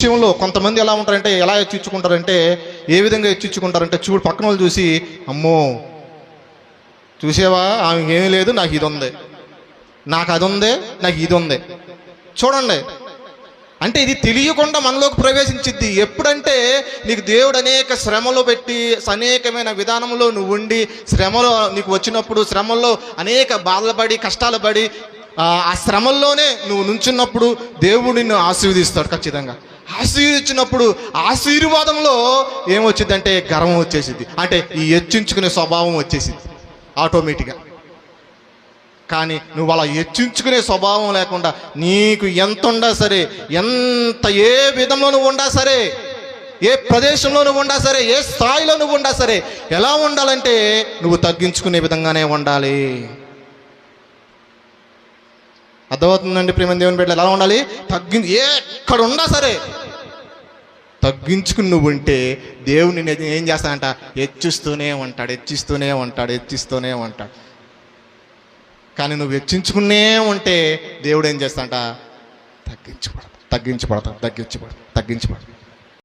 విషయంలో కొంతమంది ఎలా ఉంటారంటే, ఎలా హెచ్చించుకుంటారంటే, ఏ విధంగా హెచ్చించుకుంటారంటే, చూడు పక్కన వాళ్ళు చూసి, అమ్మో చూసేవా ఆమెకి ఏమీ లేదు, నాకు ఇది ఉంది, నాకు అది ఉంది, నాకు ఇది ఉంది. చూడండి, అంటే ఇది తెలియకుండా మనలోకి ప్రవేశించిద్ది. ఎప్పుడంటే నీకు దేవుడు అనేక శ్రమలు పెట్టి, అనేకమైన విధానంలో నువ్వు ఉండి, శ్రమలో నీకు వచ్చినప్పుడు, శ్రమల్లో అనేక బాధలు పడి, కష్టాలు పడి, ఆ శ్రమల్లోనే నువ్వు నుంచున్నప్పుడు దేవుడు నిన్ను ఆశీర్వదిస్తాడు. ఖచ్చితంగా ఆశీర్వదించినప్పుడు ఆశీర్వాదంలో ఏమొచ్చిందంటే గర్వం వచ్చేసింది, అంటే ఈ హెచ్చించుకునే స్వభావం వచ్చేసింది ఆటోమేటిక్గా. కానీ నువ్వు అలా హెచ్చించుకునే స్వభావం లేకుండా, నీకు ఎంత ఉండా సరే, ఎంత ఏ విధంలో నువ్వు ఉండా సరే, ఏ ప్రదేశంలో నువ్వు ఉండా సరే, ఏ స్థాయిలో నువ్వు ఉండా సరే, ఎలా ఉండాలంటే నువ్వు తగ్గించుకునే విధంగానే ఉండాలి. అర్థమవుతుందండి ప్రియమైన దేవుని బిడ్డలు? ఎలా ఉండాలి? ఎక్కడ ఉన్నా సరే తగ్గించుకుని నువ్వు ఉంటే దేవుని ఏం చేస్తాడంట? హెచ్చిస్తూనే ఉంటాడు, హెచ్చిస్తూనే ఉంటాడు, హెచ్చిస్తూనే ఉంటాడు. కానీ నువ్వు హెచ్చించుకునే ఉంటే దేవుడు ఏం చేస్తాడంట? తగ్గించబడతాడు, తగ్గించబడతాడు, తగ్గించబడతాడు, తగ్గించబడతాడు.